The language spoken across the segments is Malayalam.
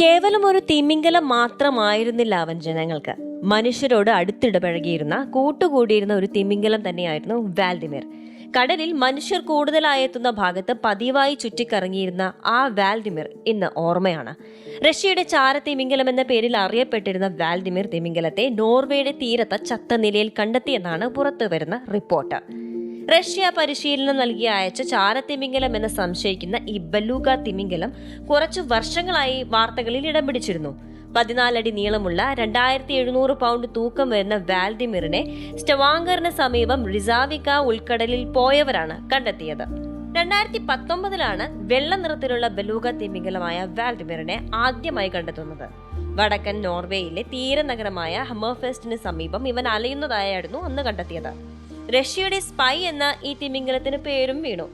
കേവലം ഒരു തിമിംഗലം മാത്രമായിരുന്നില്ല അവൻ ജനങ്ങൾക്ക്. മനുഷ്യരോട് അടുത്തിടപഴകിയിരുന്ന, കൂട്ടുകൂടിയിരുന്ന ഒരു തിമിംഗലം തന്നെയായിരുന്നു വാൽഡിമിർ. കടലിൽ മനുഷ്യർ കൂടുതലായി എത്തുന്ന ഭാഗത്ത് പതിവായി ചുറ്റിക്കറങ്ങിയിരുന്ന ആ വാൽഡിമിർ ഇന്ന് ഓർമ്മയാണ്. റഷ്യയുടെ ചാരത്തിമിംഗലം എന്ന പേരിൽ അറിയപ്പെട്ടിരുന്ന വാൽഡിമിർ തിമിംഗലത്തെ നോർവേയുടെ തീരത്ത് ചത്ത നിലയിൽ കണ്ടെത്തിയെന്നാണ് പുറത്തുവരുന്ന റിപ്പോർട്ട്. റഷ്യ പരിശീലനം നൽകി അയച്ച ചാരത്തിമിംഗലം എന്ന് സംശയിക്കുന്ന ഈ ബലൂഗ തിമിംഗലം കുറച്ചു വർഷങ്ങളായി വാർത്തകളിൽ ഇടം പിടിച്ചിരുന്നു. 14 അടി നീളമുള്ള 2700 പൗണ്ട് തൂക്കം വരുന്ന വാൽഡിമിറിനെ സ്റ്റവാങ്കറിന് സമീപം റിസാവിക ഉൾക്കടലിൽ പോയവരാണ് കണ്ടെത്തിയത്. 2019 വെള്ള നിറത്തിലുള്ള ബലൂഗ തിമിംഗലമായ വാൽഡിമിറിനെ ആദ്യമായി കണ്ടെത്തുന്നത്. വടക്കൻ നോർവേയിലെ തീരനഗരമായ ഹമർഫെസ്റ്റിന് സമീപം ഇവൻ അലയുന്നതായിരുന്നു അന്ന് കണ്ടെത്തിയത്. റഷ്യയുടെ സ്പൈ എന്ന ഈ തിമിംഗലത്തിന് പേരും വീണു.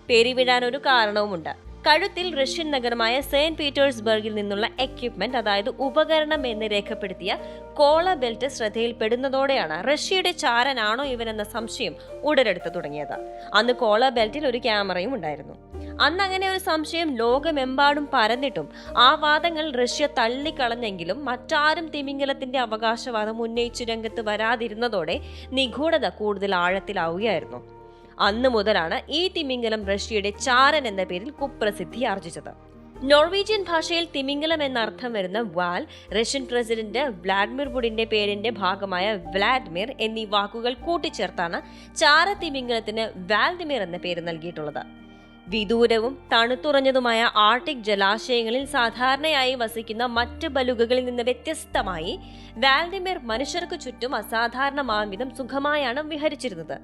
പേര് വീഴാൻ ഒരു കാരണവുമുണ്ട്. കഴുത്തിൽ റഷ്യൻ നഗരമായ സെയിന്റ് പീറ്റേഴ്സ്ബർഗിൽ നിന്നുള്ള എക്യുപ്മെന്റ്, അതായത് ഉപകരണം എന്ന് രേഖപ്പെടുത്തിയ കോള ബെൽറ്റ് ശ്രദ്ധയിൽപ്പെടുന്നതോടെയാണ് റഷ്യയുടെ ചാരനാണോ ഇവനെന്ന സംശയം ഉടലെടുത്തു തുടങ്ങിയത്. അന്ന് കോള ബെൽറ്റിൽ ഒരു ക്യാമറയും ഉണ്ടായിരുന്നു. അന്ന് അങ്ങനെ ഒരു സംശയം ലോകമെമ്പാടും പരന്നിട്ടും ആ വാദങ്ങൾ റഷ്യ തള്ളിക്കളഞ്ഞെങ്കിലും മറ്റാരും തിമിംഗലത്തിന്റെ അവകാശവാദം ഉന്നയിച്ചു രംഗത്ത് വരാതിരുന്നതോടെ നിഗൂഢത കൂടുതൽ ആഴത്തിലാവുകയായിരുന്നു. അന്നു മുതലാണ് ഈ തിമിംഗലം റഷ്യയുടെ ചാരൻ എന്ന പേരിൽ കുപ്രസിദ്ധി ആർജിച്ചത്. നോർവീജിയൻ ഭാഷയിൽ തിമിംഗലം എന്ന അർത്ഥം വരുന്ന വാൽ, റഷ്യൻ പ്രസിഡന്റ് വ്ളാഡിമിർ പുടിന്റെ പേരിന്റെ ഭാഗമായ വ്ളാഡിമിർ എന്നീ വാക്കുകൾ കൂട്ടിച്ചേർത്താണ് ചാരത്തിമിംഗലത്തിന് വാൽഡിമിർ എന്ന പേര് നൽകിയിട്ടുള്ളത്. വിദൂരവും തണുത്തുറഞ്ഞതുമായ ആർട്ടിക് ജലാശയങ്ങളിൽ സാധാരണയായി വസിക്കുന്ന മറ്റ് ബലൂഗകളിൽ നിന്ന് വ്യത്യസ്തമായി വാൽഡിമിർ മനുഷ്യർക്ക് ചുറ്റും അസാധാരണമാം വിധം സുഖമായാണ് വിഹരിച്ചിരുന്നത്.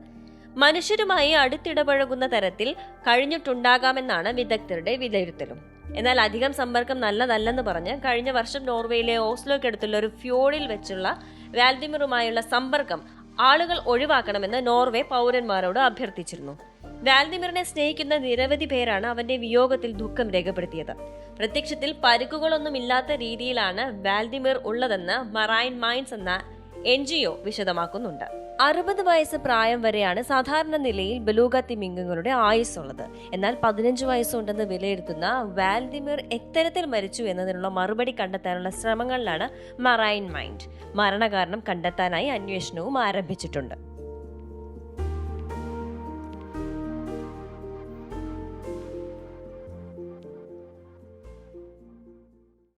മനുഷ്യരുമായി അടുത്തിടപഴകുന്ന തരത്തിൽ കഴിഞ്ഞിട്ടുണ്ടാകാമെന്നാണ് വിദഗ്ധരുടെ വിലയിരുത്തലും. എന്നാൽ അധികം സമ്പർക്കം നല്ലതല്ലെന്ന് പറഞ്ഞ് കഴിഞ്ഞ വർഷം നോർവേയിലെ ഓസ്ലോയ്ക്കടുത്തുള്ള ഒരു ഫ്യോർഡിൽ വെച്ചുള്ള വാൽഡിമിറുമായുള്ള സമ്പർക്കം ആളുകൾ ഒഴിവാക്കണമെന്ന് നോർവേ പൗരന്മാരോട് അഭ്യർത്ഥിച്ചിരുന്നു. വാൽഡിമിറിനെ സ്നേഹിക്കുന്ന നിരവധി പേരാണ് അവന്റെ വിയോഗത്തിൽ ദുഃഖം രേഖപ്പെടുത്തിയത്. പ്രത്യക്ഷത്തിൽ പരുക്കുകളൊന്നുമില്ലാത്ത രീതിയിലാണ് വാൽഡിമിർ ഉള്ളതെന്ന് മറൈൻ മൈൻഡ്സ് എന്ന NGO വിശദമാക്കുന്നുണ്ട്. 60 വയസ്സ് പ്രായം വരെയാണ് സാധാരണ നിലയിൽ ബലൂഗ തിമിംഗങ്ങളുടെ ആയുസ്സുള്ളത്. എന്നാൽ 15 വയസ്സുണ്ടെന്ന് വിലയിരുത്തുന്ന വാൽഡിമിർ എത്തരത്തിൽ മരിച്ചു എന്നതിനുള്ള മറുപടി കണ്ടെത്താനുള്ള ശ്രമങ്ങളിലാണ് മറൈൻ മൈൻഡ്. മരണകാരണം കണ്ടെത്താനായി അന്വേഷണവും ആരംഭിച്ചിട്ടുണ്ട്.